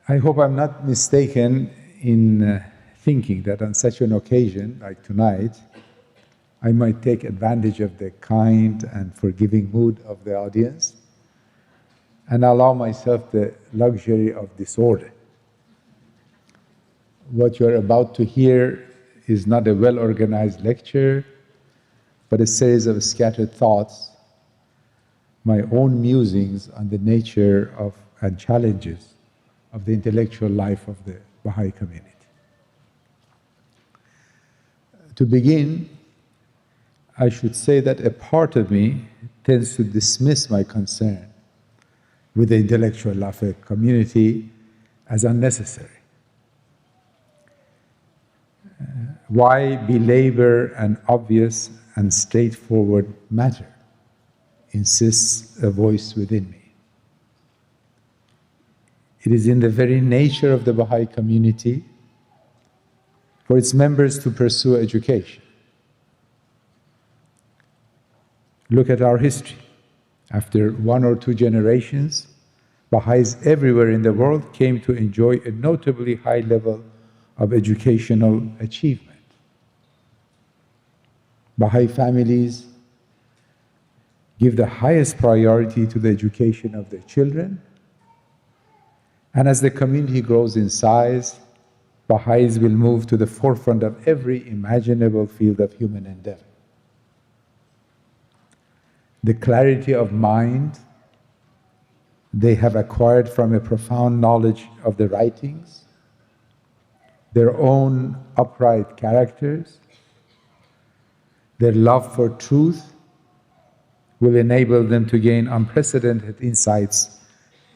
I hope I'm not mistaken in thinking that on such an occasion like tonight, I might take advantage of the kind and forgiving mood of the audience and allow myself the luxury of disorder. What you're about to hear is not a well-organized lecture, but a series of scattered thoughts, my own musings on the nature of and challenges of the intellectual life of the Baha'i community. To begin, I should say that a part of me tends to dismiss my concern with the intellectual life of a community as unnecessary. Why belabor an obvious and straightforward matter, insists a voice within me. It is in the very nature of the Baha'i community for its members to pursue education. Look at our history. After one or two generations, Baha'is everywhere in the world came to enjoy a notably high level of educational achievement. Baha'i families give the highest priority to the education of their children, and as the community grows in size, Baha'is will move to the forefront of every imaginable field of human endeavor. The clarity of mind they have acquired from a profound knowledge of the writings, their own upright characters, their love for truth will enable them to gain unprecedented insights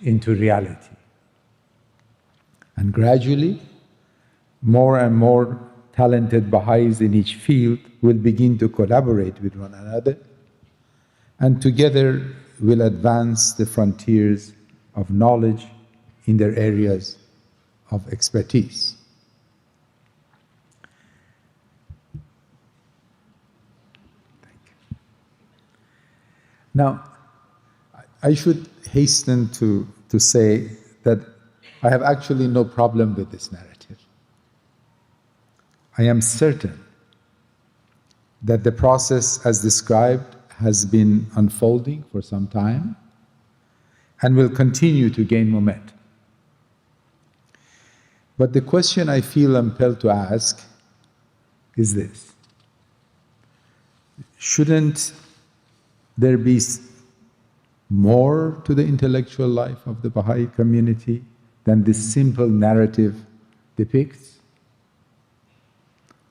into reality. And gradually, more and more talented Baha'is in each field will begin to collaborate with one another, and together will advance the frontiers of knowledge in their areas of expertise. Thank you. Now, I should hasten to say that I have actually no problem with this narrative. I am certain that the process as described has been unfolding for some time and will continue to gain momentum. But the question I feel impelled to ask is this: shouldn't there be more to the intellectual life of the Baha'i community than this simple narrative depicts?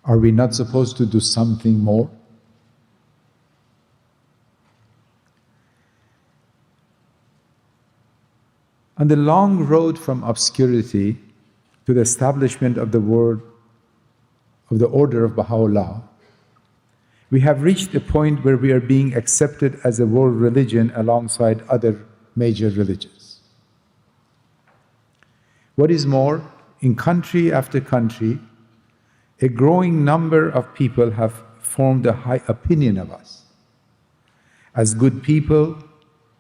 Are we not supposed to do something more? On the long road from obscurity to the establishment of the order of Baha'u'llah, we have reached a point where we are being accepted as a world religion alongside other major religions. What is more, in country after country, a growing number of people have formed a high opinion of us as good people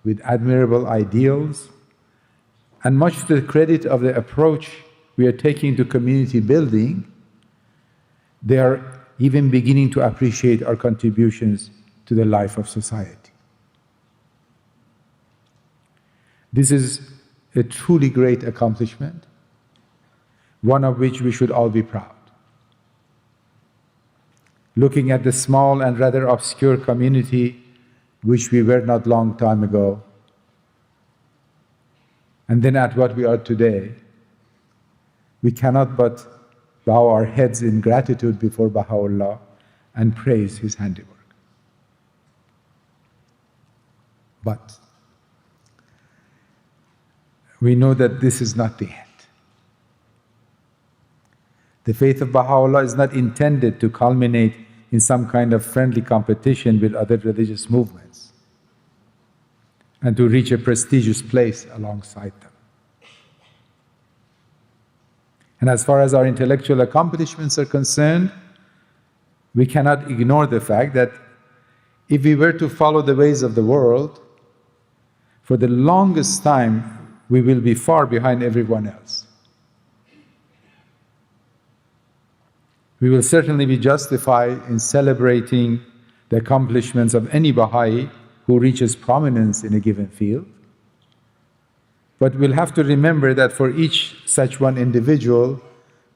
with admirable ideals, and much to the credit of the approach we are taking to community building, they are even beginning to appreciate our contributions to the life of society. This is a truly great accomplishment, one of which we should all be proud. Looking at the small and rather obscure community which we were not long time ago, and then at what we are today, we cannot but bow our heads in gratitude before Baha'u'llah and praise his handiwork. But we know that this is not the end. The faith of Baha'u'llah is not intended to culminate in some kind of friendly competition with other religious movements and to reach a prestigious place alongside them. And as far as our intellectual accomplishments are concerned, we cannot ignore the fact that if we were to follow the ways of the world, for the longest time we will be far behind everyone else. We will certainly be justified in celebrating the accomplishments of any Baha'i who reaches prominence in a given field. But we'll have to remember that for each such one individual,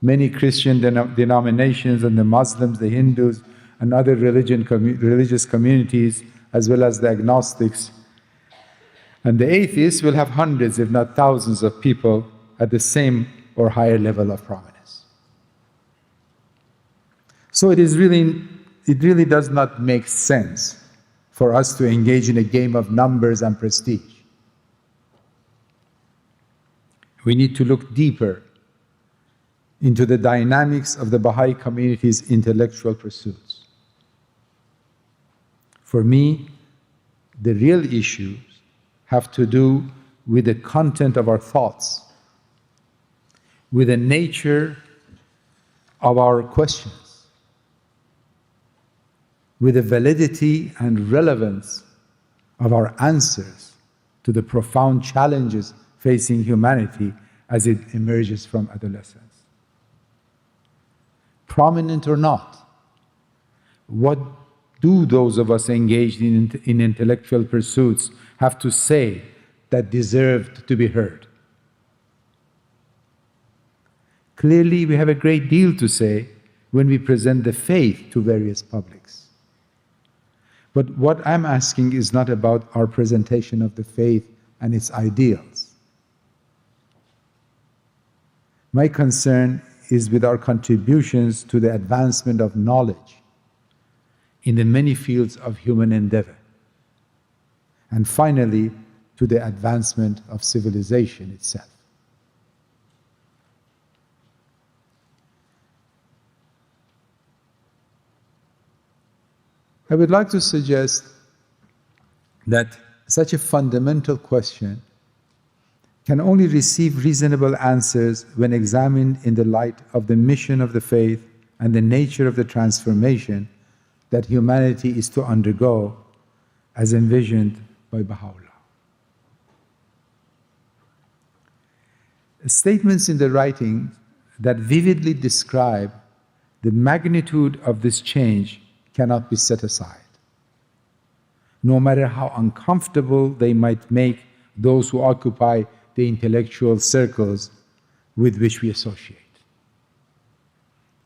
many Christian denominations and the Muslims, the Hindus, and other religious communities, as well as the agnostics and the atheists, will have hundreds, if not thousands, of people at the same or higher level of prominence. So it really does not make sense for us to engage in a game of numbers and prestige. We need to look deeper into the dynamics of the Baha'i community's intellectual pursuits. For me, the real issues have to do with the content of our thoughts, with the nature of our questions, with the validity and relevance of our answers to the profound challenges facing humanity as it emerges from adolescence. Prominent or not, what do those of us engaged in intellectual pursuits have to say that deserved to be heard? Clearly, we have a great deal to say when we present the faith to various publics. But what I'm asking is not about our presentation of the faith and its ideals. My concern is with our contributions to the advancement of knowledge in the many fields of human endeavor, and finally, to the advancement of civilization itself. I would like to suggest that such a fundamental question can only receive reasonable answers when examined in the light of the mission of the faith and the nature of the transformation that humanity is to undergo as envisioned by Baha'u'llah. Statements in the writing that vividly describe the magnitude of this change cannot be set aside, no matter how uncomfortable they might make those who occupy the intellectual circles with which we associate,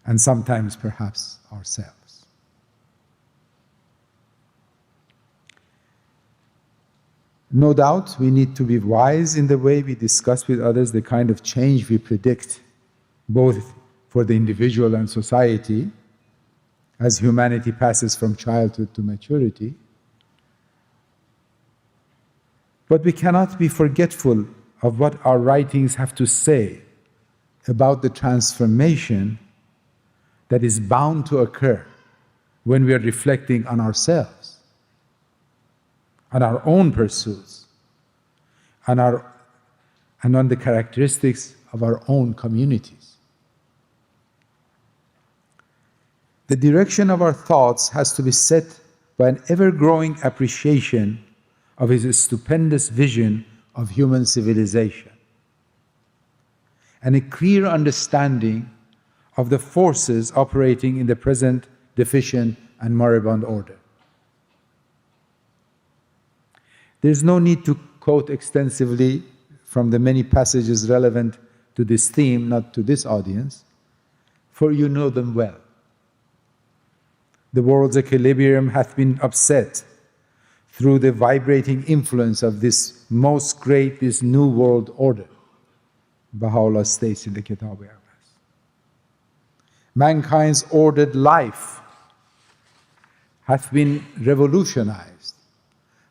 and sometimes perhaps ourselves. No doubt we need to be wise in the way we discuss with others the kind of change we predict, both for the individual and society, as humanity passes from childhood to maturity. But we cannot be forgetful of what our writings have to say about the transformation that is bound to occur when we are reflecting on ourselves, on our own pursuits, and on the characteristics of our own communities. The direction of our thoughts has to be set by an ever-growing appreciation of his stupendous vision of human civilization, and a clear understanding of the forces operating in the present deficient and moribund order. There is no need to quote extensively from the many passages relevant to this theme, not to this audience, for you know them well. The world's equilibrium hath been upset through the vibrating influence of this most great, this new world order, Baha'u'llah states in the Kitab-e Aqdas. Mankind's ordered life hath been revolutionized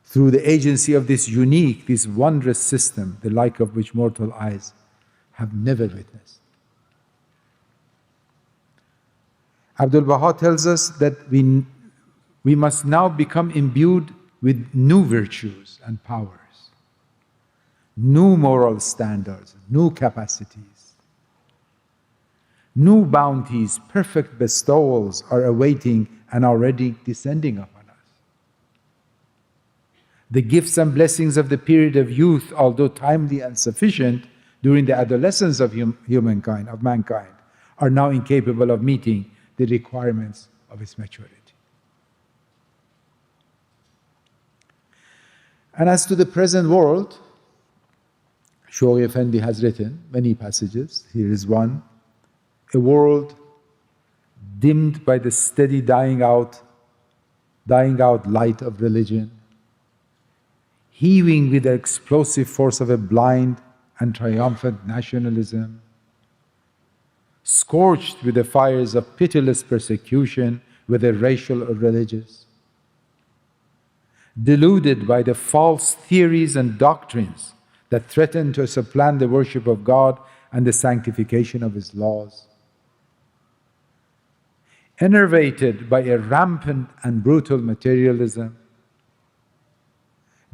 through the agency of this unique, this wondrous system, the like of which mortal eyes have never witnessed. Abdul Baha tells us that we must now become imbued with new virtues and powers, new moral standards, new capacities, new bounties, perfect bestowals are awaiting and already descending upon us. The gifts and blessings of the period of youth, although timely and sufficient during the adolescence of mankind, are now incapable of meeting the requirements of its maturity. And as to the present world, Shoghi Effendi has written many passages. Here is one. A world dimmed by the steady dying out light of religion, heaving with the explosive force of a blind and triumphant nationalism, scorched with the fires of pitiless persecution, whether racial or religious, deluded by the false theories and doctrines that threaten to supplant the worship of God and the sanctification of His laws, enervated by a rampant and brutal materialism,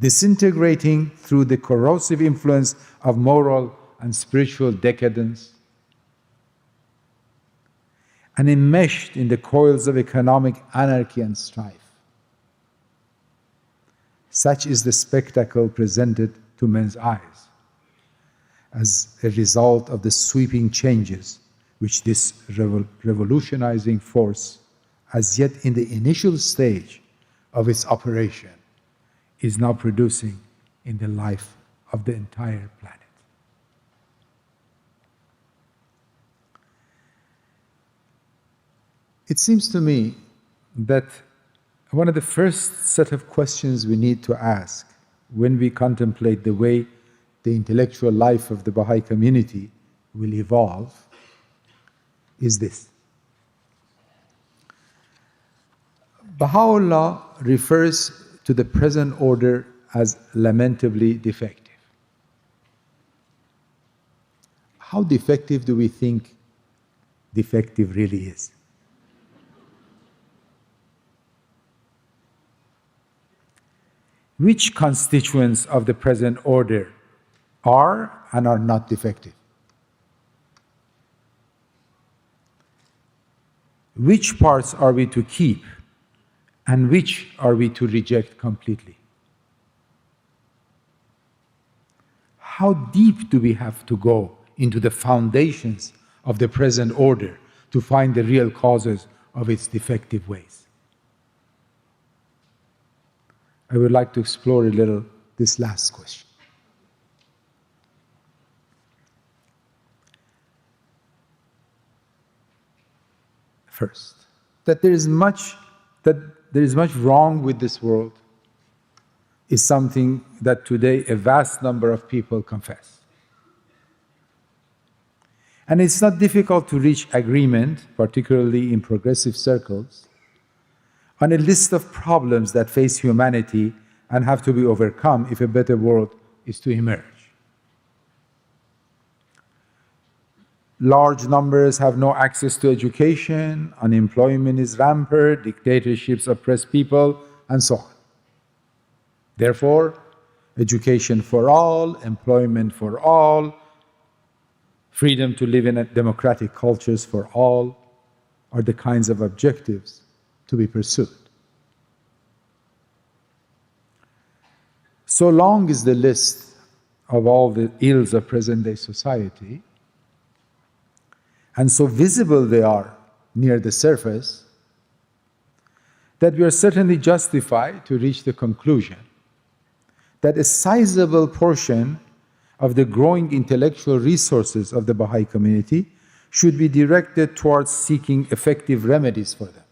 disintegrating through the corrosive influence of moral and spiritual decadence, and enmeshed in the coils of economic anarchy and strife. Such is the spectacle presented to men's eyes as a result of the sweeping changes which this revolutionizing force, as yet in the initial stage of its operation, is now producing in the life of the entire planet. It seems to me that one of the first set of questions we need to ask when we contemplate the way the intellectual life of the Baha'i community will evolve is this. Baha'u'llah refers to the present order as lamentably defective. How defective do we think defective really is? Which constituents of the present order are and are not defective? Which parts are we to keep and which are we to reject completely? How deep do we have to go into the foundations of the present order to find the real causes of its defective ways? I would like to explore a little this last question. First, that there is much wrong with this world is something that today a vast number of people confess. And it's not difficult to reach agreement, particularly in progressive circles, on a list of problems that face humanity and have to be overcome if a better world is to emerge. Large numbers have no access to education, unemployment is rampant, dictatorships oppress people, and so on. Therefore, education for all, employment for all, freedom to live in democratic cultures for all are the kinds of objectives to be pursued. So long is the list of all the ills of present-day society, and so visible they are near the surface, that we are certainly justified to reach the conclusion that a sizable portion of the growing intellectual resources of the Baha'i community should be directed towards seeking effective remedies for them.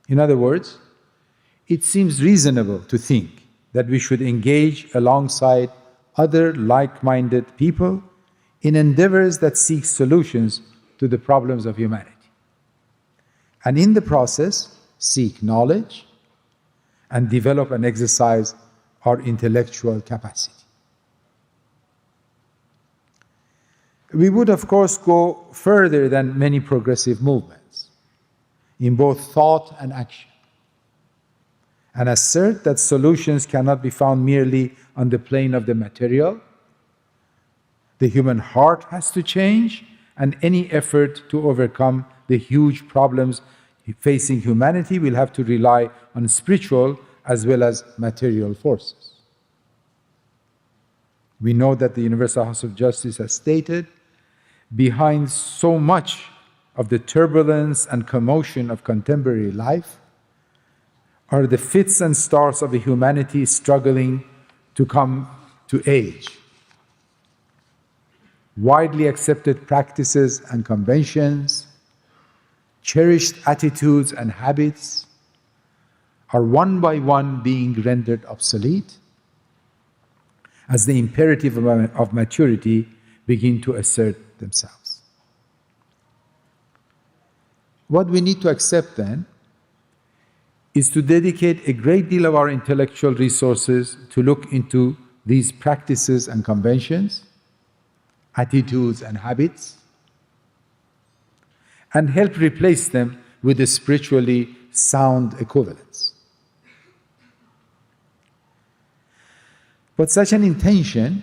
In other words, it seems reasonable to think that we should engage alongside other like-minded people in endeavors that seek solutions to the problems of humanity, and in the process seek knowledge and develop and exercise our intellectual capacity. We would, of course, go further than many progressive movements in both thought and action, and assert that solutions cannot be found merely on the plane of the material. The human heart has to change, and any effort to overcome the huge problems facing humanity will have to rely on spiritual as well as material forces. We know that the Universal House of Justice has stated, behind so much of the turbulence and commotion of contemporary life are the fits and starts of a humanity struggling to come to age. Widely accepted practices and conventions, cherished attitudes and habits are one by one being rendered obsolete as the imperative of maturity begin to assert themselves. What we need to accept then is to dedicate a great deal of our intellectual resources to look into these practices and conventions, attitudes and habits, and help replace them with the spiritually sound equivalents. But such an intention,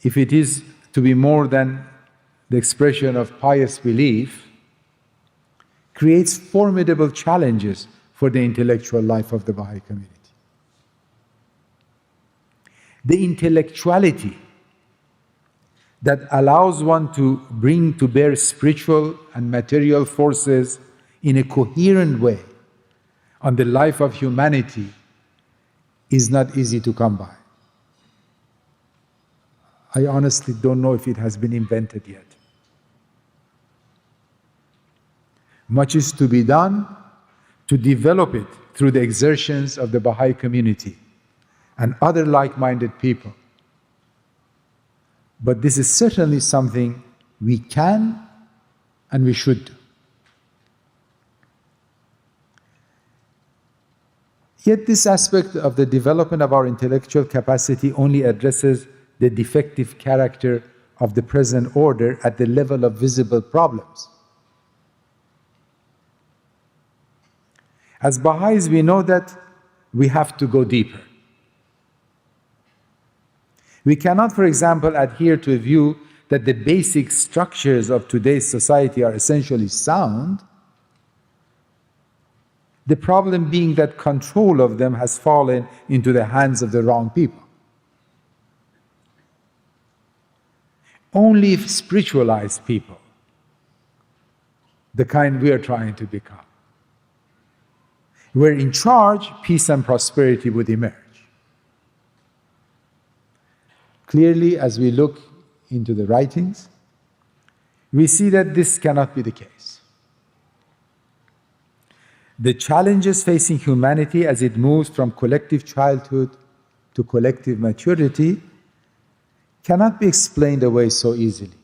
if it is to be more than the expression of pious belief, creates formidable challenges for the intellectual life of the Baha'i community. The intellectuality that allows one to bring to bear spiritual and material forces in a coherent way on the life of humanity is not easy to come by. I honestly don't know if it has been invented yet. Much is to be done to develop it through the exertions of the Baha'i community and other like-minded people. But this is certainly something we can and we should do. Yet this aspect of the development of our intellectual capacity only addresses the defective character of the present order at the level of visible problems. As Baha'is, we know that we have to go deeper. We cannot, for example, adhere to a view that the basic structures of today's society are essentially sound, the problem being that control of them has fallen into the hands of the wrong people. Only if spiritualized people, the kind we are trying to become, were in charge, peace and prosperity would emerge. Clearly, as we look into the writings, we see that this cannot be the case. The challenges facing humanity as it moves from collective childhood to collective maturity cannot be explained away so easily.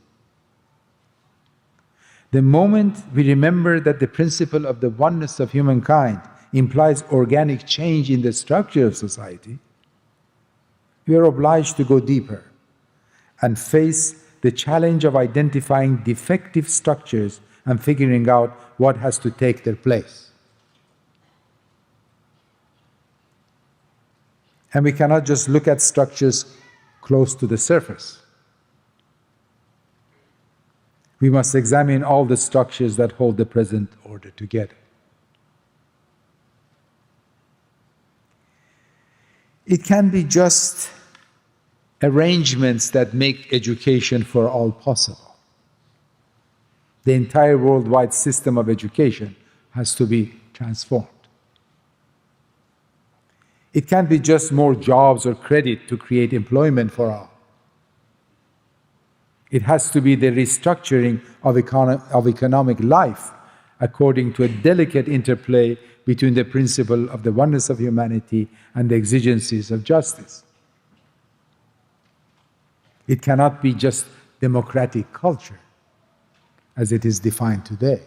The moment we remember that the principle of the oneness of humankind implies organic change in the structure of society, we are obliged to go deeper and face the challenge of identifying defective structures and figuring out what has to take their place. And we cannot just look at structures close to the surface. We must examine all the structures that hold the present order together. It can be just arrangements that make education for all possible. The entire worldwide system of education has to be transformed. It can't be just more jobs or credit to create employment for all. It has to be the restructuring of economic life according to a delicate interplay between the principle of the oneness of humanity and the exigencies of justice. It cannot be just democratic culture as it is defined today.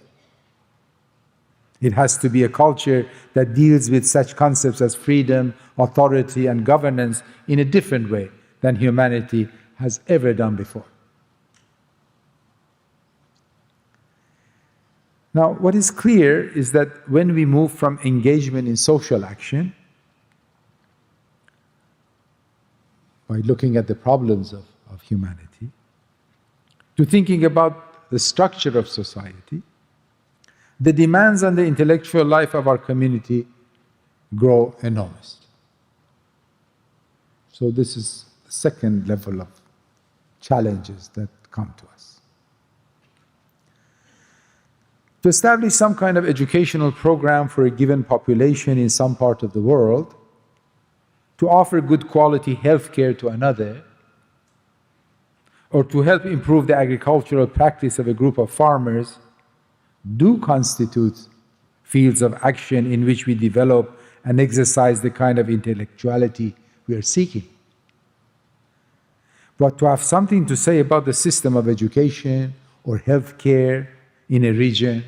It has to be a culture that deals with such concepts as freedom, authority, and governance in a different way than humanity has ever done before. Now, what is clear is that when we move from engagement in social action, by looking at the problems of humanity, to thinking about the structure of society, the demands on the intellectual life of our community grow enormous. So this is the second level of challenges that come to us. To establish some kind of educational program for a given population in some part of the world, to offer good quality healthcare to another, or to help improve the agricultural practice of a group of farmers, do constitute fields of action in which we develop and exercise the kind of intellectuality we are seeking. But to have something to say about the system of education or healthcare in a region,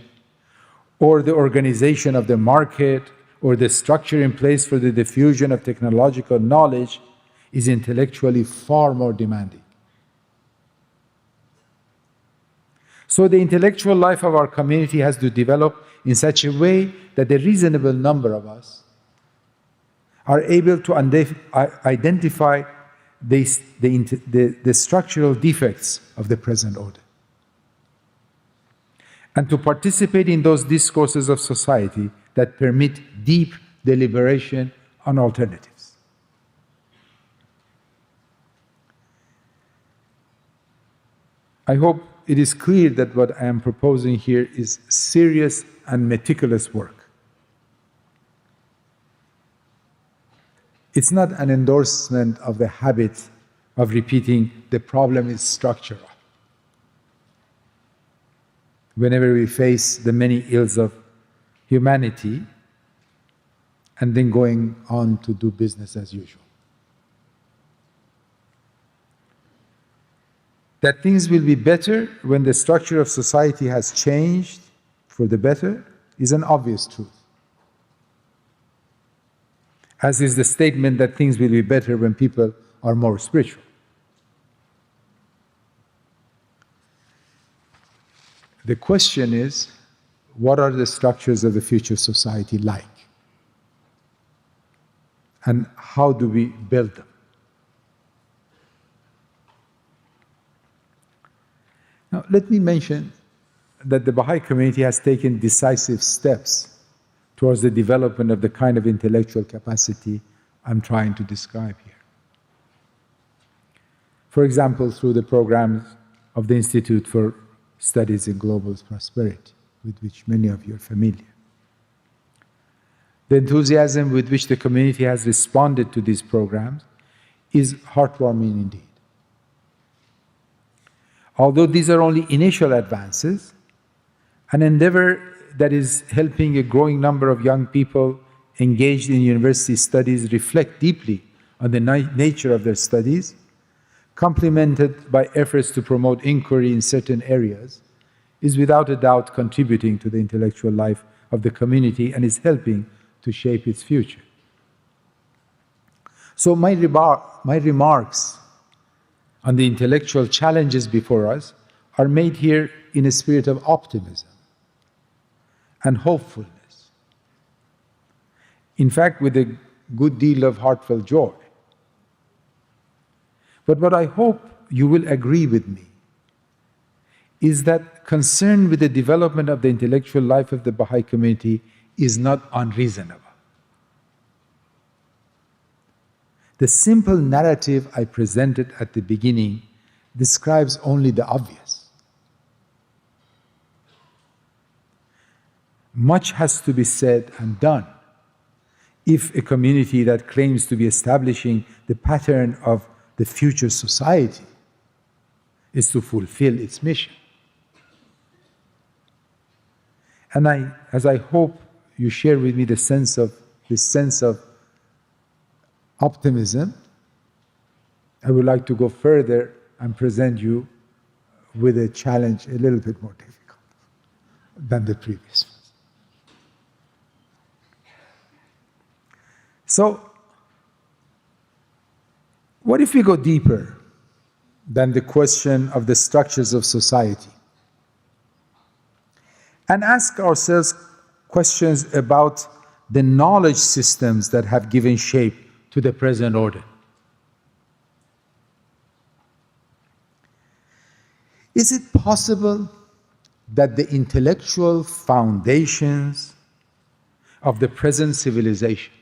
or the organization of the market, or the structure in place for the diffusion of technological knowledge is intellectually far more demanding. So the intellectual life of our community has to develop in such a way that a reasonable number of us are able to identify the structural defects of the present order, and to participate in those discourses of society that permit deep deliberation on alternatives. I hope it is clear that what I am proposing here is serious and meticulous work. It's not an endorsement of the habit of repeating the problem is structural whenever we face the many ills of humanity and then going on to do business as usual. That things will be better when the structure of society has changed for the better is an obvious truth, as is the statement that things will be better when people are more spiritual. The question is, what are the structures of the future society like? And how do we build them? Now, let me mention that the Baha'i community has taken decisive steps towards the development of the kind of intellectual capacity I'm trying to describe here. For example, through the programs of the Institute for Studies in Global Prosperity, with which many of you are familiar. The enthusiasm with which the community has responded to these programs is heartwarming indeed. Although these are only initial advances, an endeavor that is helping a growing number of young people engaged in university studies reflect deeply on the nature of their studies, complemented by efforts to promote inquiry in certain areas, is without a doubt contributing to the intellectual life of the community and is helping to shape its future. So my remarks on the intellectual challenges before us are made here in a spirit of optimism and hopefulness. In fact, with a good deal of heartfelt joy. But what I hope you will agree with me is that concern with the development of the intellectual life of the Baha'i community is not unreasonable. The simple narrative I presented at the beginning describes only the obvious. Much has to be said and done if a community that claims to be establishing the pattern of the future society is to fulfill its mission. And as I hope you share with me this sense of optimism, I would like to go further and present you with a challenge a little bit more difficult than the previous ones. So, what if we go deeper than the question of the structures of society and ask ourselves questions about the knowledge systems that have given shape to the present order? Is it possible that the intellectual foundations of the present civilization,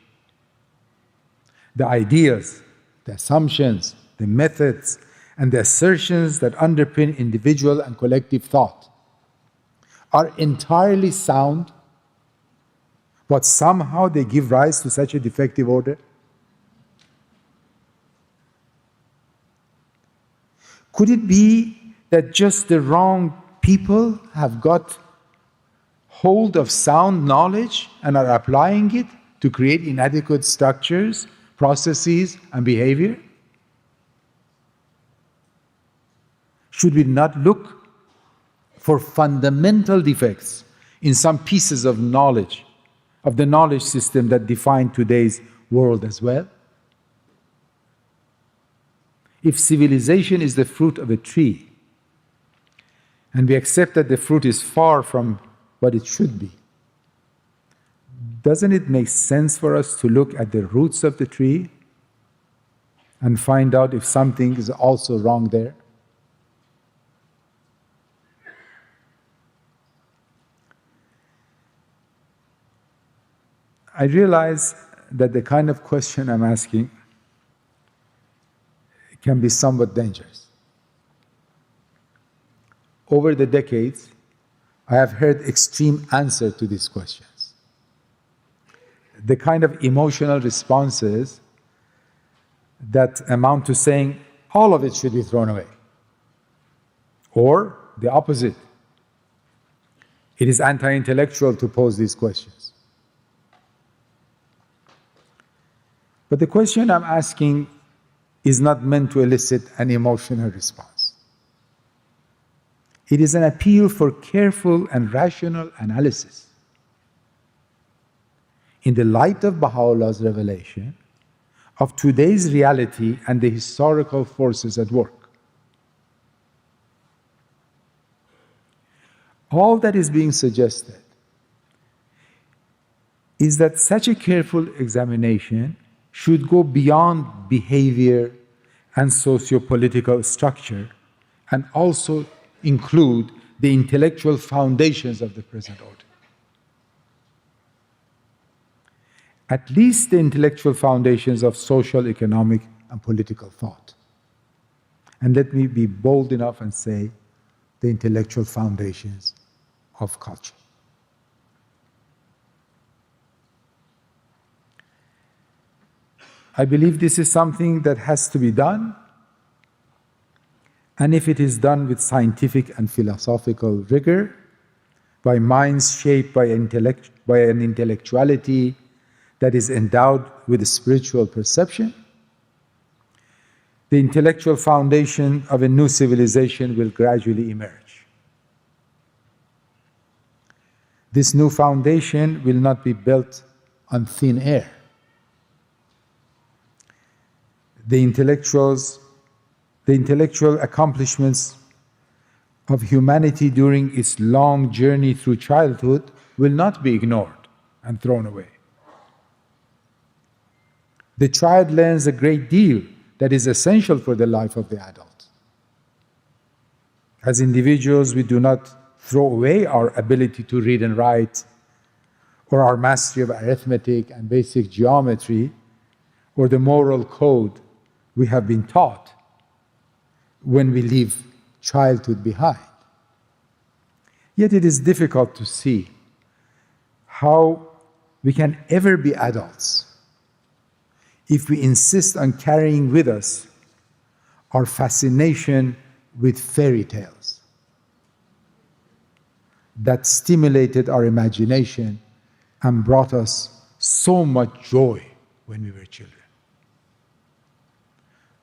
the ideas, the assumptions, the methods, and the assertions that underpin individual and collective thought are entirely sound, but somehow they give rise to such a defective order? Could it be that just the wrong people have got hold of sound knowledge and are applying it to create inadequate structures, processes, and behavior? Should we not look for fundamental defects in some pieces of knowledge, of the knowledge system that define today's world as well? If civilization is the fruit of a tree, and we accept that the fruit is far from what it should be, doesn't it make sense for us to look at the roots of the tree and find out if something is also wrong there? I realize that the kind of question I'm asking can be somewhat dangerous. Over the decades, I have heard extreme answers to these questions. The kind of emotional responses that amount to saying all of it should be thrown away. Or the opposite. It is anti-intellectual to pose these questions. But the question I'm asking is not meant to elicit an emotional response. It is an appeal for careful and rational analysis. In the light of Baha'u'llah's revelation, of today's reality and the historical forces at work. All that is being suggested is that such a careful examination should go beyond behavior and socio-political structure and also include the intellectual foundations of the present order. At least the intellectual foundations of social, economic, and political thought. And let me be bold enough and say the intellectual foundations of culture. I believe this is something that has to be done, and if it is done with scientific and philosophical rigor, by minds shaped by an intellectuality that is endowed with a spiritual perception, the intellectual foundation of a new civilization will gradually emerge. This new foundation will not be built on thin air. The intellectual accomplishments of humanity during its long journey through childhood will not be ignored and thrown away. The child learns a great deal that is essential for the life of the adult. As individuals, we do not throw away our ability to read and write, or our mastery of arithmetic and basic geometry, or the moral code we have been taught when we leave childhood behind. Yet it is difficult to see how we can ever be adults if we insist on carrying with us our fascination with fairy tales that stimulated our imagination and brought us so much joy when we were children.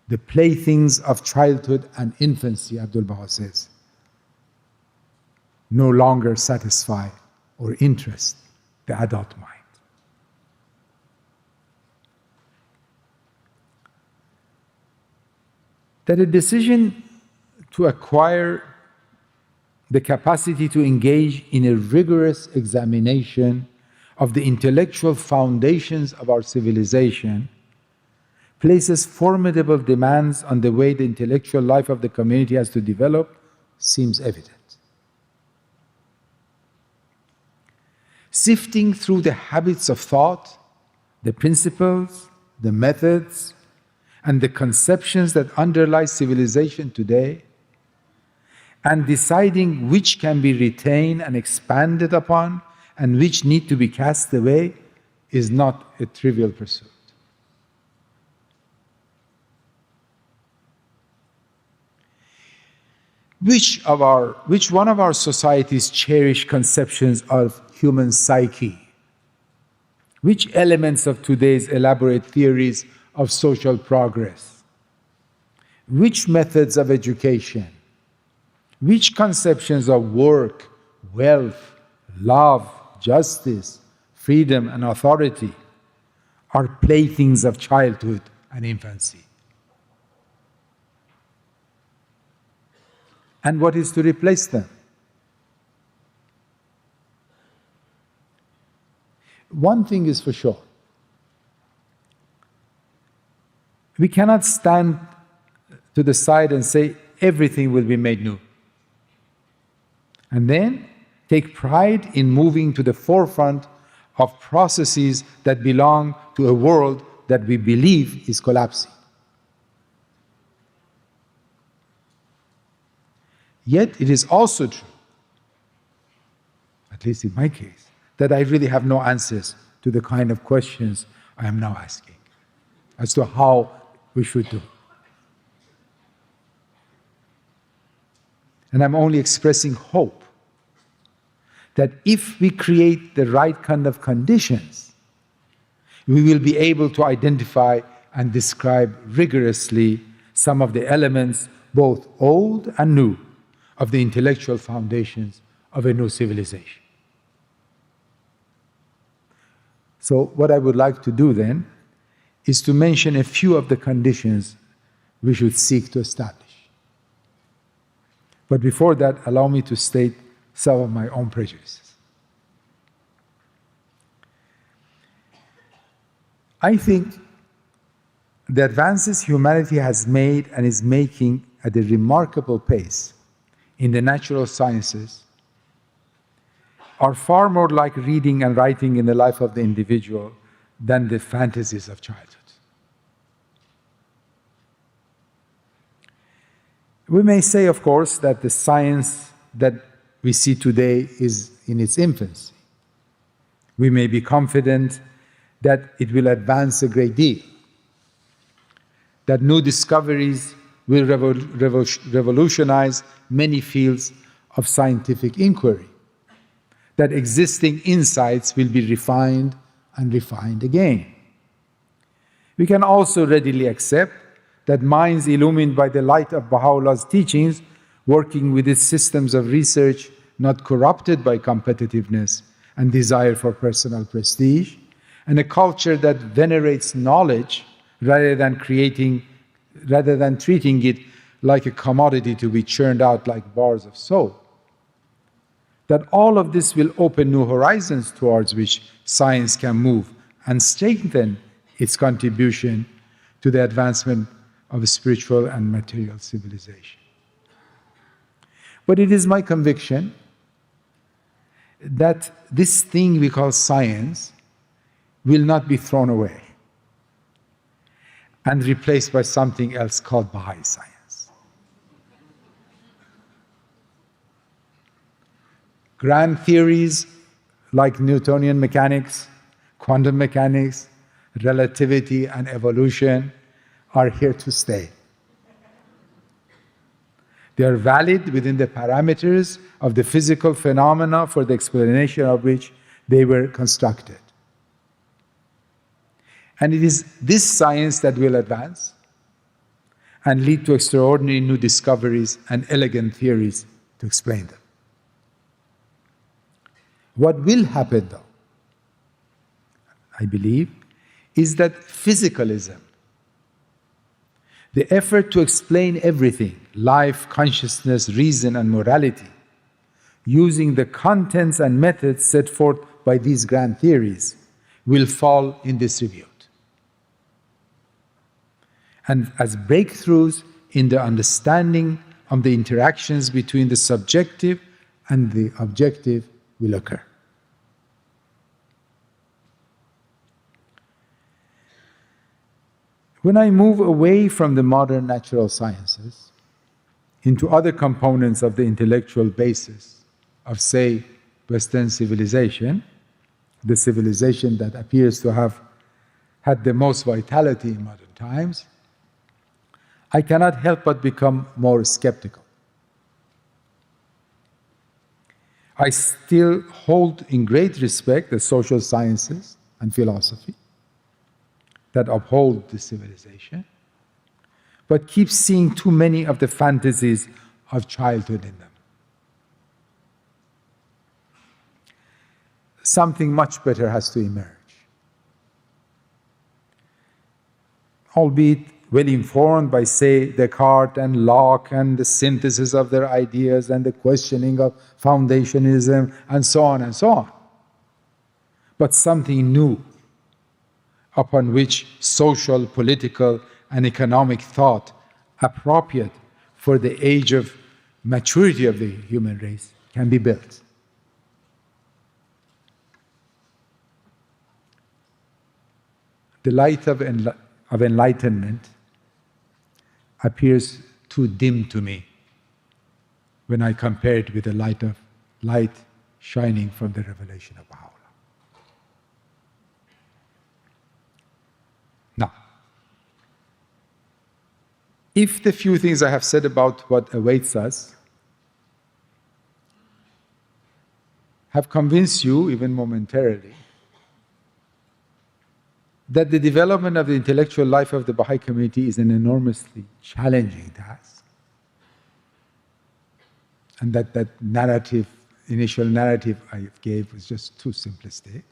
The playthings of childhood and infancy, Abdul Baha says, no longer satisfy or interest the adult mind. That a decision to acquire the capacity to engage in a rigorous examination of the intellectual foundations of our civilization places formidable demands on the way the intellectual life of the community has to develop seems evident. Sifting through the habits of thought, the principles, the methods, and the conceptions that underlie civilization today, and deciding which can be retained and expanded upon and which need to be cast away is not a trivial pursuit. Which one of our societies cherish conceptions of human psyche? Which elements of today's elaborate theories of social progress? Which methods of education? Which conceptions of work, wealth, love, justice, freedom, and authority are playthings of childhood and infancy? And what is to replace them? One thing is for sure. We cannot stand to the side and say everything will be made new, and then take pride in moving to the forefront of processes that belong to a world that we believe is collapsing. Yet it is also true, at least in my case, that I really have no answers to the kind of questions I am now asking as to how we should do. And I'm only expressing hope that if we create the right kind of conditions, we will be able to identify and describe rigorously some of the elements, both old and new, of the intellectual foundations of a new civilization. So what I would like to do then is to mention a few of the conditions we should seek to establish. But before that, allow me to state some of my own prejudices. I think the advances humanity has made and is making at a remarkable pace in the natural sciences are far more like reading and writing in the life of the individual than the fantasies of childhood. We may say, of course, that the science that we see today is in its infancy. We may be confident that it will advance a great deal, that new discoveries will revolutionize many fields of scientific inquiry, that existing insights will be refined and refined again. We can also readily accept that minds illumined by the light of Baha'u'llah's teachings, working with its systems of research, not corrupted by competitiveness and desire for personal prestige, and a culture that venerates knowledge rather than treating it like a commodity to be churned out like bars of soap, that all of this will open new horizons towards which science can move and strengthen its contribution to the advancement of spiritual and material civilization. But it is my conviction that this thing we call science will not be thrown away and replaced by something else called Baha'i science. Grand theories like Newtonian mechanics, quantum mechanics, relativity, and evolution are here to stay. They are valid within the parameters of the physical phenomena for the explanation of which they were constructed. And it is this science that will advance and lead to extraordinary new discoveries and elegant theories to explain them. What will happen, though, I believe, is that physicalism, the effort to explain everything, life, consciousness, reason, and morality, using the contents and methods set forth by these grand theories, will fall in disrepute. And as breakthroughs in the understanding of the interactions between the subjective and the objective will occur. When I move away from the modern natural sciences into other components of the intellectual basis of, say, Western civilization, the civilization that appears to have had the most vitality in modern times, I cannot help but become more skeptical. I still hold in great respect the social sciences and philosophy that uphold this civilization, but keep seeing too many of the fantasies of childhood in them. Something much better has to emerge. Albeit well informed by, say, Descartes and Locke and the synthesis of their ideas and the questioning of foundationism and so on and so on. But something new upon which social, political, and economic thought appropriate for the age of maturity of the human race can be built. The light of enlightenment appears too dim to me when I compare it with the light shining from the revelation of Baha'u'llah. Now, if the few things I have said about what awaits us have convinced you, even momentarily, that the development of the intellectual life of the Baha'i community is an enormously challenging task, and that narrative, initial narrative I gave was just too simplistic,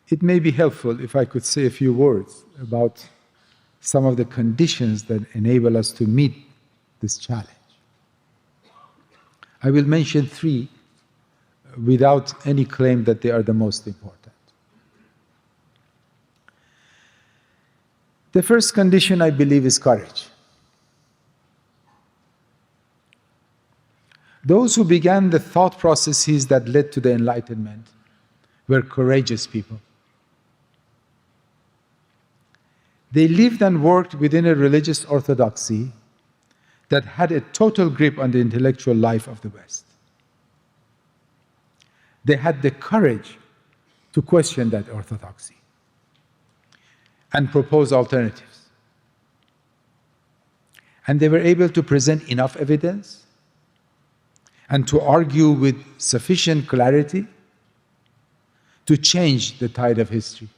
it may be helpful if I could say a few words about some of the conditions that enable us to meet this challenge. I will mention three without any claim that they are the most important. The first condition, I believe, is courage. Those who began the thought processes that led to the Enlightenment were courageous people. They lived and worked within a religious orthodoxy that had a total grip on the intellectual life of the West. They had the courage to question that orthodoxy and propose alternatives. And they were able to present enough evidence and to argue with sufficient clarity to change the tide of history.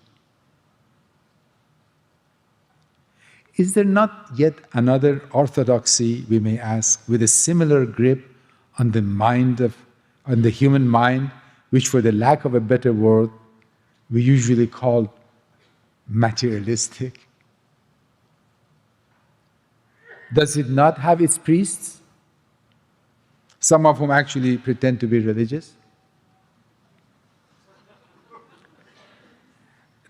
Is there not yet another orthodoxy, we may ask, with a similar grip on the on the human mind, which, for the lack of a better word, we usually call materialistic? Does it not have its priests, some of whom actually pretend to be religious?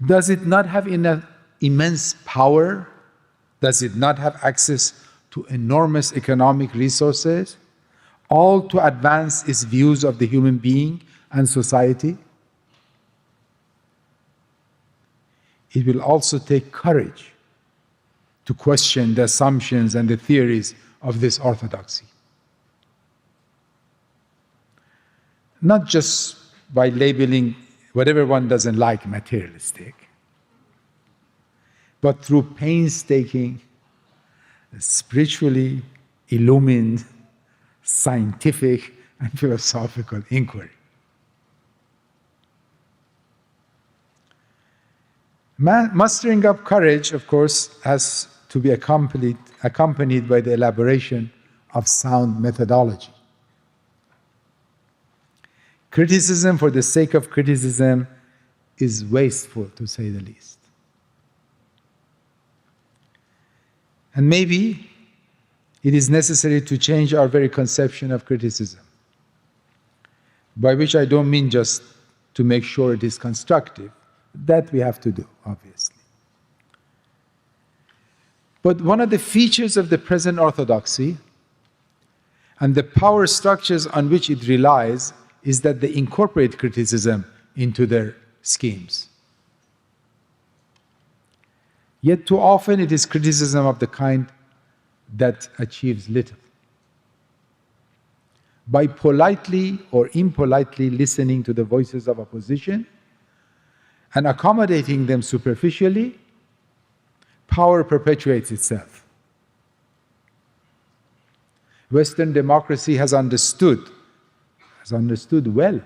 Does it not have immense power? Does it not have access to enormous economic resources, all to advance its views of the human being and society? It will also take courage to question the assumptions and the theories of this orthodoxy. Not just by labeling whatever one doesn't like materialistic, but through painstaking, spiritually illumined, scientific and philosophical inquiry. Mustering up courage, of course, has to be accompanied by the elaboration of sound methodology. Criticism for the sake of criticism is wasteful, to say the least. And maybe it is necessary to change our very conception of criticism, by which I don't mean just to make sure it is constructive. That we have to do, obviously. But one of the features of the present orthodoxy and the power structures on which it relies is that they incorporate criticism into their schemes. Yet too often it is criticism of the kind that achieves little. By politely or impolitely listening to the voices of opposition and accommodating them superficially, power perpetuates itself. Western democracy has understood well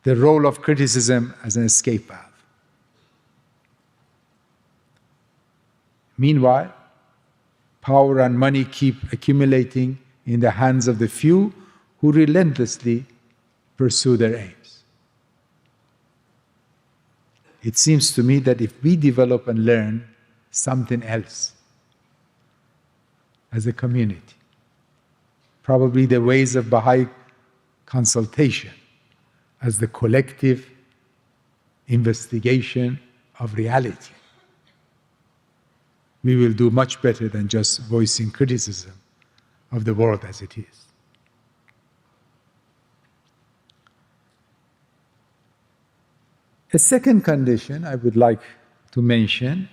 the role of criticism as an escape valve. Meanwhile, power and money keep accumulating in the hands of the few who relentlessly pursue their aims. It seems to me that if we develop and learn something else as a community, probably the ways of Baha'i consultation as the collective investigation of reality, we will do much better than just voicing criticism of the world as it is. A second condition I would like to mention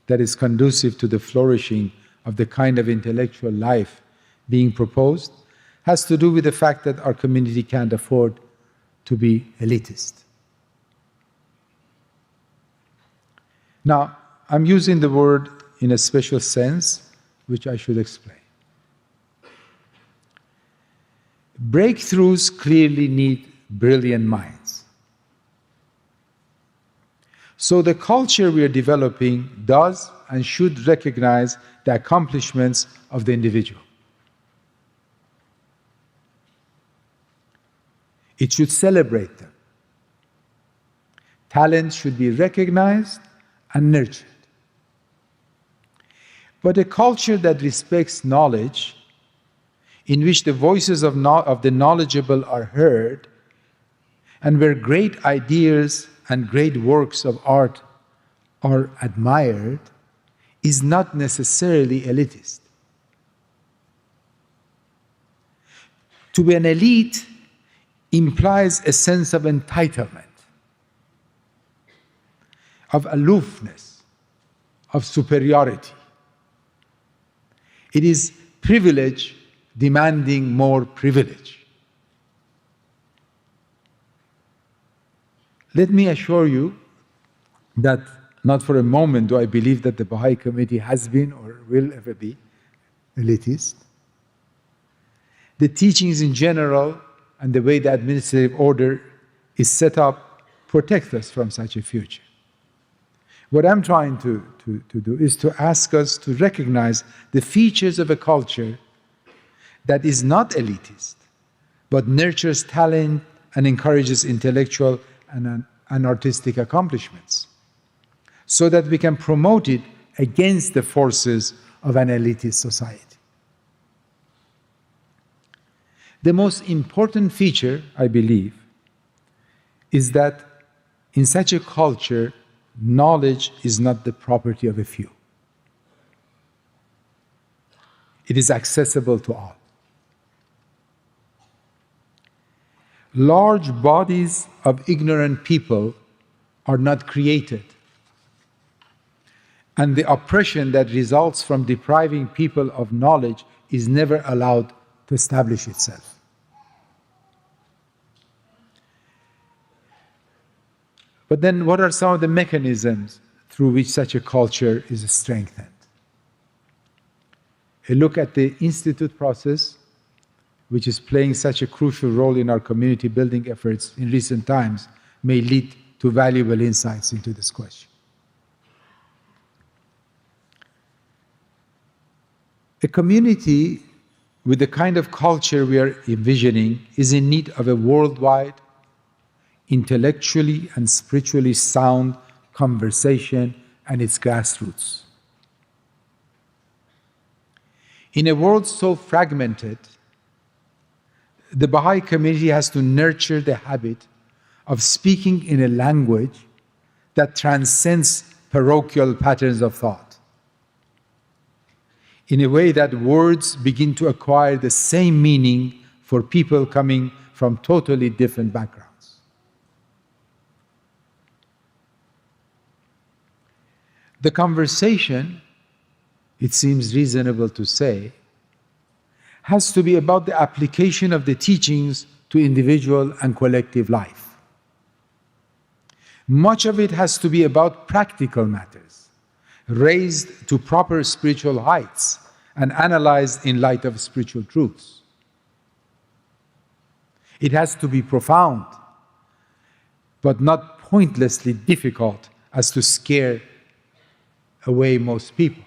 that is conducive to the flourishing of the kind of intellectual life being proposed has to do with the fact that our community can't afford to be elitist. Now, I'm using the word in a special sense, which I should explain. Breakthroughs clearly need brilliant minds. So the culture we are developing does and should recognize the accomplishments of the individual. It should celebrate them. Talent should be recognized and nurtured. But a culture that respects knowledge, in which the voices of the knowledgeable are heard, and where great ideas and great works of art are admired, is not necessarily elitist. To be an elite implies a sense of entitlement, of aloofness, of superiority. It is privilege demanding more privilege. Let me assure you that not for a moment do I believe that the Baha'i community has been or will ever be elitist. The teachings in general and the way the administrative order is set up protect us from such a future. What I'm trying to do is to ask us to recognize the features of a culture that is not elitist, but nurtures talent and encourages intellectual and artistic accomplishments, so that we can promote it against the forces of an elitist society. The most important feature, I believe, is that in such a culture, knowledge is not the property of a few. It is accessible to all. Large bodies of ignorant people are not created, and the oppression that results from depriving people of knowledge is never allowed to establish itself. But then what are some of the mechanisms through which such a culture is strengthened? A look at the institute process, which is playing such a crucial role in our community building efforts in recent times, may lead to valuable insights into this question. A community with the kind of culture we are envisioning is in need of a worldwide, intellectually and spiritually sound conversation and its grassroots. In a world so fragmented, the Baha'i community has to nurture the habit of speaking in a language that transcends parochial patterns of thought, in a way that words begin to acquire the same meaning for people coming from totally different backgrounds. The conversation it seems reasonable to say, has to be about the application of the teachings to individual and collective life. Much of it has to be about practical matters, raised to proper spiritual heights and analyzed in light of spiritual truths. It has to be profound, but not pointlessly difficult as to scare away most people.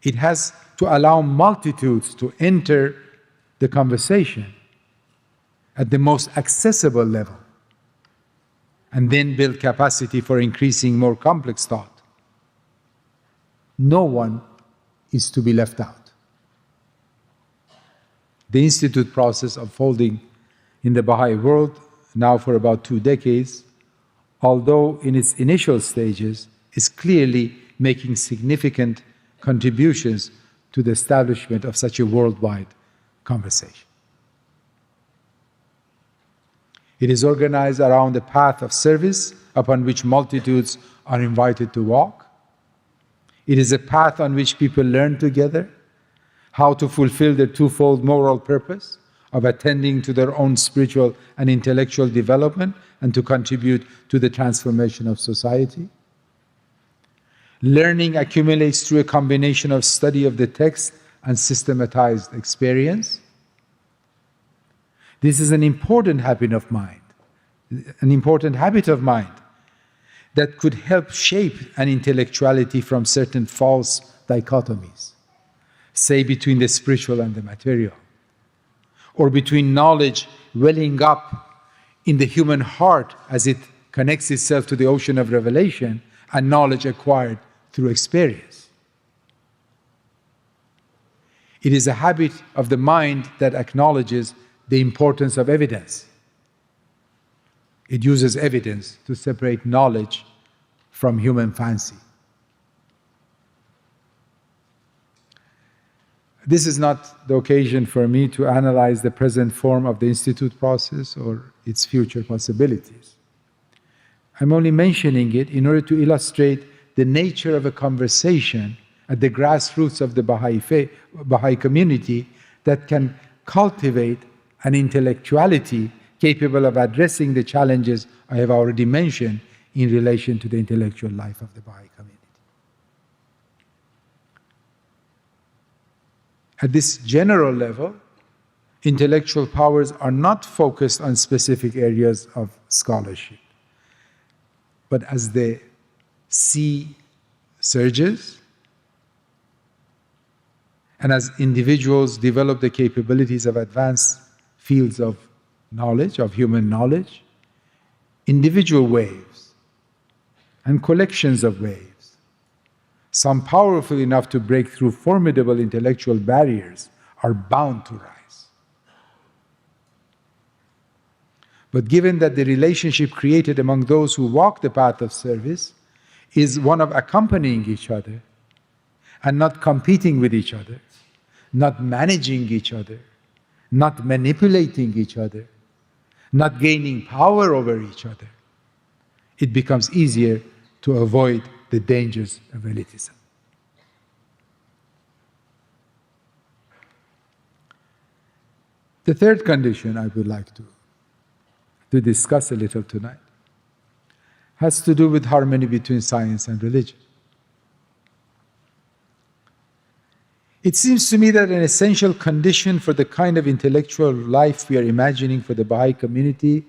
It has to allow multitudes to enter the conversation at the most accessible level, and then build capacity for increasing more complex thought. No one is to be left out. The Institute process unfolding in the Baha'i world now for about 2 decades, although in its initial stages, is clearly making significant contributions to the establishment of such a worldwide conversation. It is organized around a path of service upon which multitudes are invited to walk. It is a path on which people learn together how to fulfill their twofold moral purpose of attending to their own spiritual and intellectual development and to contribute to the transformation of society. Learning accumulates through a combination of study of the text and systematized experience. This is an important habit of mind that could help shape an intellectuality from certain false dichotomies, say between the spiritual and the material, or between knowledge welling up in the human heart as it connects itself to the ocean of revelation and knowledge acquired through experience. It is a habit of the mind that acknowledges the importance of evidence. It uses evidence to separate knowledge from human fancy. This is not the occasion for me to analyze the present form of the Institute process or its future possibilities. I'm only mentioning it in order to illustrate the nature of a conversation at the grassroots of the Baha'i community that can cultivate an intellectuality capable of addressing the challenges I have already mentioned in relation to the intellectual life of the Baha'i community. At this general level, intellectual powers are not focused on specific areas of scholarship, but as the sea surges, and as individuals develop the capabilities of advanced fields of knowledge, of human knowledge, individual waves and collections of waves, some powerful enough to break through formidable intellectual barriers, are bound to rise. But given that the relationship created among those who walk the path of service is one of accompanying each other and not competing with each other, not managing each other, not manipulating each other, not gaining power over each other, it becomes easier to avoid the dangers of elitism. The third condition I would like to discuss a little tonight has to do with harmony between science and religion. It seems to me that an essential condition for the kind of intellectual life we are imagining for the Baha'i community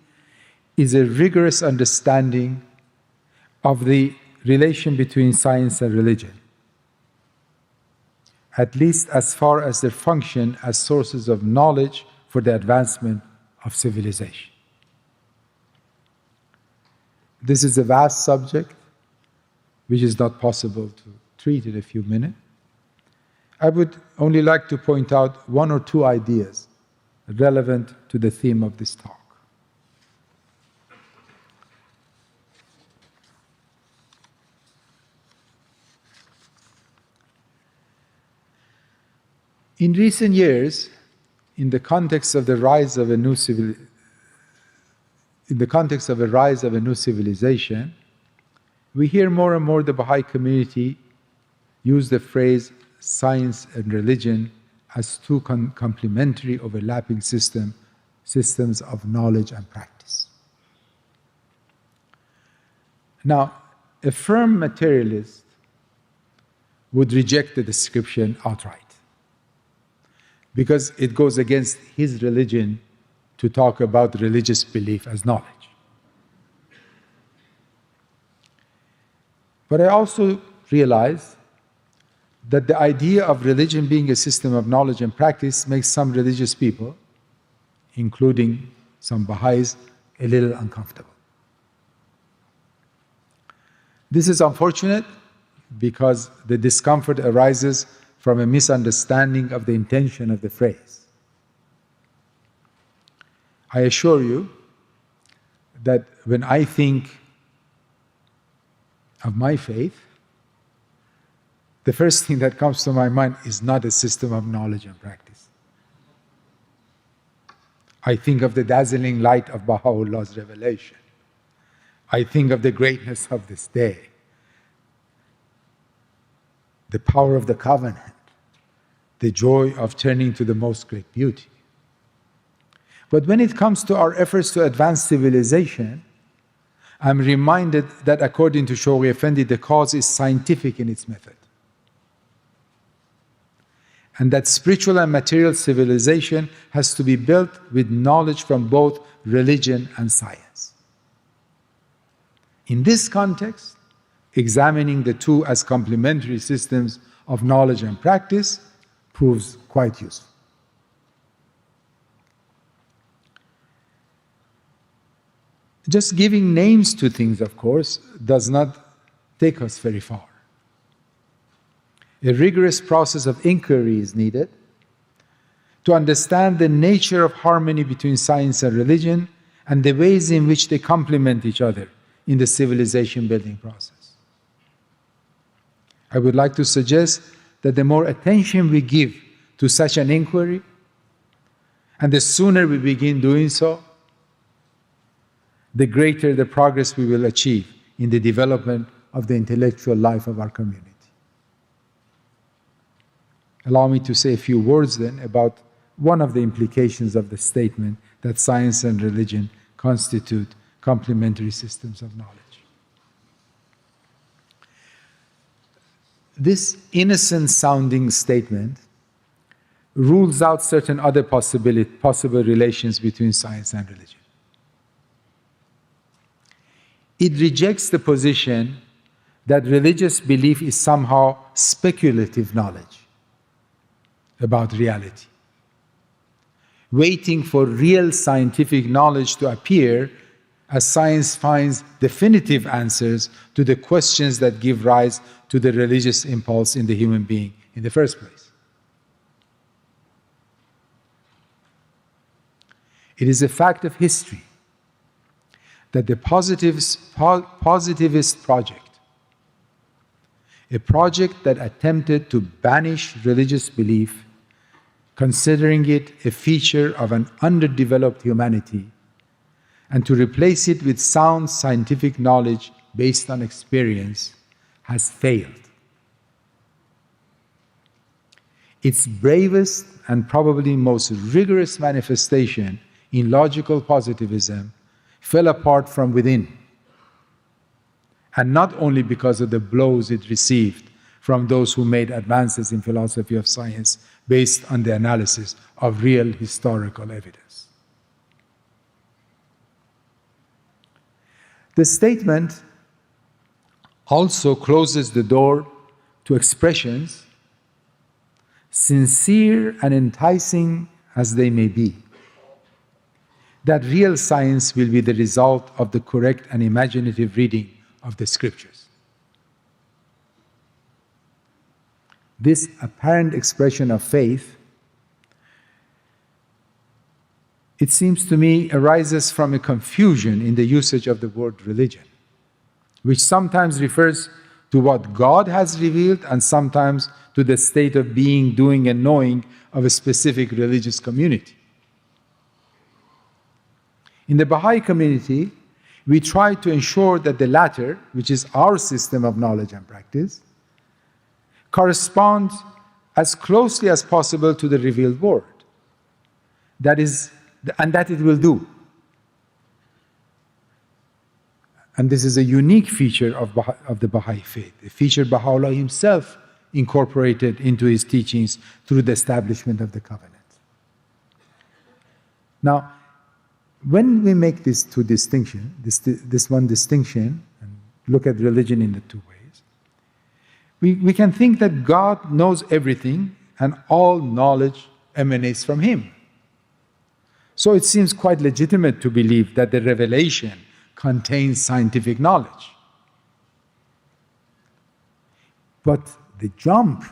is a rigorous understanding of the relation between science and religion, at least as far as their function as sources of knowledge for the advancement of civilization. This is a vast subject which is not possible to treat in a few minutes. I would only like to point out 1 or 2 ideas relevant to the theme of this talk. In recent years, in the context of the rise of a new civilization, we hear more and more the Baha'i community use the phrase science and religion as two complementary overlapping systems of knowledge and practice. Now, a firm materialist would reject the description outright because it goes against his religion to talk about religious belief as knowledge. But I also realize that the idea of religion being a system of knowledge and practice makes some religious people, including some Baha'is, a little uncomfortable. This is unfortunate because the discomfort arises from a misunderstanding of the intention of the phrase. I assure you that when I think of my faith, the first thing that comes to my mind is not a system of knowledge and practice. I think of the dazzling light of Baha'u'llah's revelation. I think of the greatness of this day, the power of the covenant, the joy of turning to the most great beauty. But when it comes to our efforts to advance civilization, I'm reminded that according to Shoghi Effendi, the cause is scientific in its method, and that spiritual and material civilization has to be built with knowledge from both religion and science. In this context, examining the two as complementary systems of knowledge and practice proves quite useful. Just giving names to things, of course, does not take us very far. A rigorous process of inquiry is needed to understand the nature of harmony between science and religion and the ways in which they complement each other in the civilization building process. I would like to suggest that the more attention we give to such an inquiry, and the sooner we begin doing so, the greater the progress we will achieve in the development of the intellectual life of our community. Allow me to say a few words then about one of the implications of the statement that science and religion constitute complementary systems of knowledge. This innocent-sounding statement rules out certain other possible relations between science and religion. It rejects the position that religious belief is somehow speculative knowledge about reality, waiting for real scientific knowledge to appear as science finds definitive answers to the questions that give rise to the religious impulse in the human being in the first place. It is a fact of history that the positivist project, a project that attempted to banish religious belief, considering it a feature of an underdeveloped humanity, and to replace it with sound scientific knowledge based on experience, has failed. Its bravest and probably most rigorous manifestation in logical positivism fell apart from within, and not only because of the blows it received from those who made advances in philosophy of science based on the analysis of real historical evidence. The statement also closes the door to expressions, sincere and enticing as they may be, that real science will be the result of the correct and imaginative reading of the scriptures. This apparent expression of faith, it seems to me, arises from a confusion in the usage of the word religion, which sometimes refers to what God has revealed and sometimes to the state of being, doing, and knowing of a specific religious community. In the Baha'i community, we try to ensure that the latter, which is our system of knowledge and practice, correspond as closely as possible to the revealed word. That it will do. And this is a unique feature of the Baha'i faith, a feature Baha'u'llah himself incorporated into his teachings through the establishment of the covenant. Now, when we make these two distinctions, this one distinction, and look at religion in the two ways, we can think that God knows everything and all knowledge emanates from Him. So it seems quite legitimate to believe that the revelation contains scientific knowledge. But the jump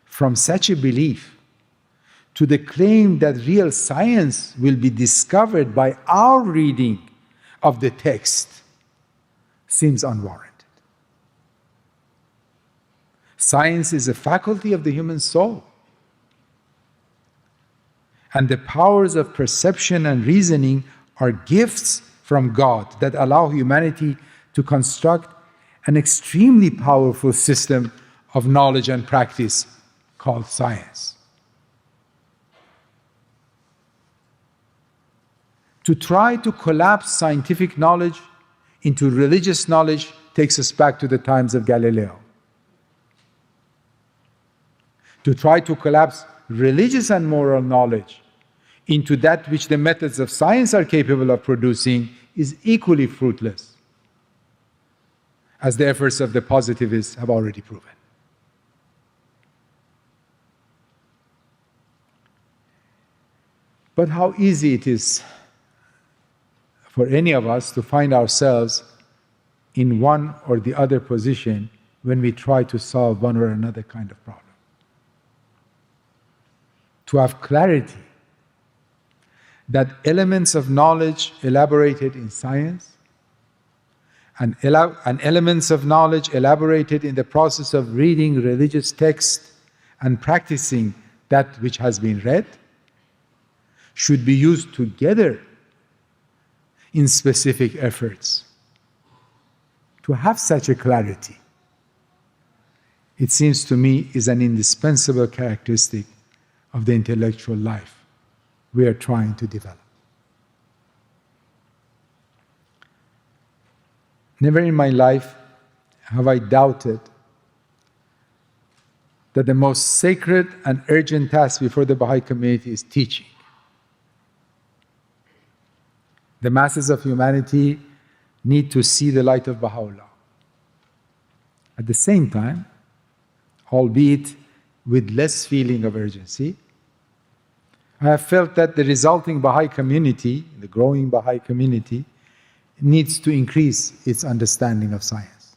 from such a belief to the claim that real science will be discovered by our reading of the text seems unwarranted. Science is a faculty of the human soul, and the powers of perception and reasoning are gifts from God that allow humanity to construct an extremely powerful system of knowledge and practice called science. To try to collapse scientific knowledge into religious knowledge takes us back to the times of Galileo. To try to collapse religious and moral knowledge into that which the methods of science are capable of producing is equally fruitless, as the efforts of the positivists have already proven. But how easy it is for any of us to find ourselves in one or the other position when we try to solve one or another kind of problem. To have clarity that elements of knowledge elaborated in science and elements of knowledge elaborated in the process of reading religious texts and practicing that which has been read should be used together in specific efforts. To have such a clarity, it seems to me, is an indispensable characteristic of the intellectual life we are trying to develop. Never in my life have I doubted that the most sacred and urgent task before the Baha'i community is teaching. The masses of humanity need to see the light of Baha'u'llah. At the same time, albeit with less feeling of urgency, I have felt that the resulting Baha'i community, the growing Baha'i community, needs to increase its understanding of science.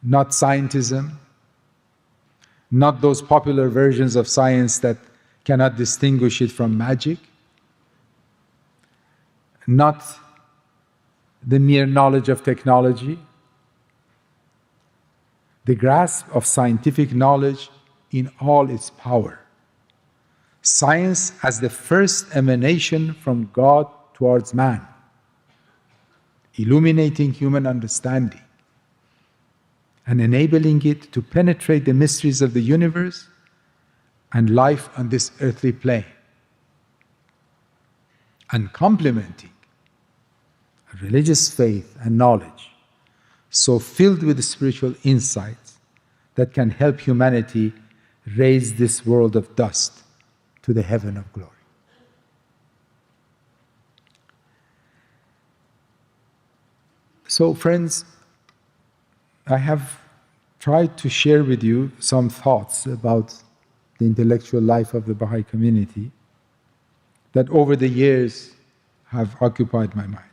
Not scientism, not those popular versions of science that cannot distinguish it from magic, not the mere knowledge of technology, the grasp of scientific knowledge in all its power. Science as the first emanation from God towards man, illuminating human understanding and enabling it to penetrate the mysteries of the universe and life on this earthly plane, and complementing a religious faith and knowledge so filled with spiritual insights that can help humanity raise this world of dust to the heaven of glory. So, friends, I have tried to share with you some thoughts about the intellectual life of the Baha'i community that over the years have occupied my mind.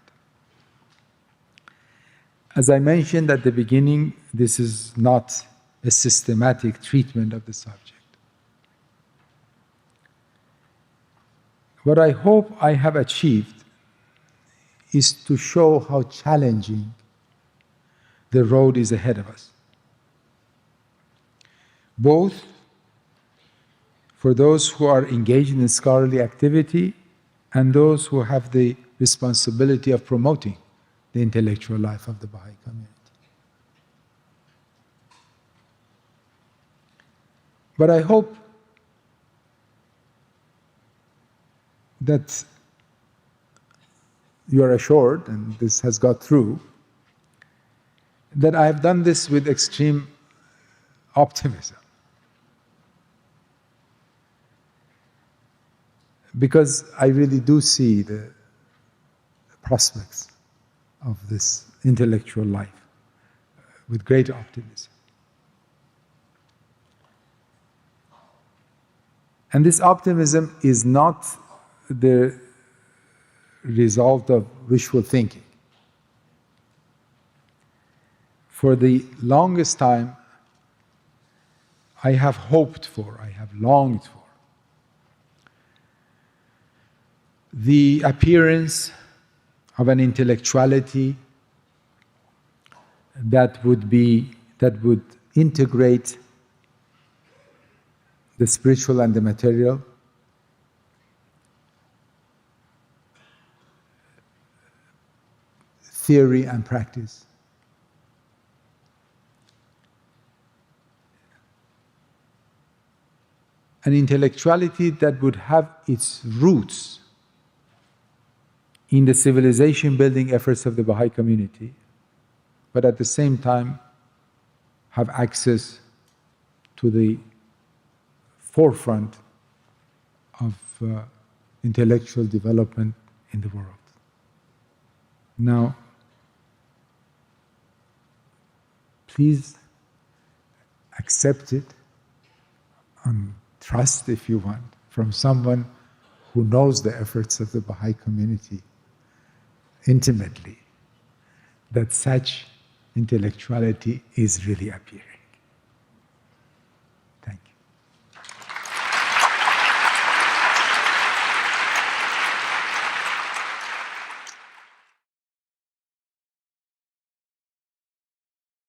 As I mentioned at the beginning, this is not a systematic treatment of the subject. What I hope I have achieved is to show how challenging the road is ahead of us, both for those who are engaged in scholarly activity and those who have the responsibility of promoting the intellectual life of the Baha'i community. But I hope that you are assured, and this has got through, that I have done this with extreme optimism. Because I really do see the prospects of this intellectual life with great optimism. And this optimism is not the result of wishful thinking. For the longest time, I have hoped for, I have longed for the appearance of an intellectuality that would integrate the spiritual and the material, theory and practice. An intellectuality that would have its roots in the civilization building efforts of the Baha'i community, but at the same time have access to the forefront of intellectual development in the world. Now, please accept it and trust, if you want, from someone who knows the efforts of the Baha'i community intimately, that such intellectuality is really appearing.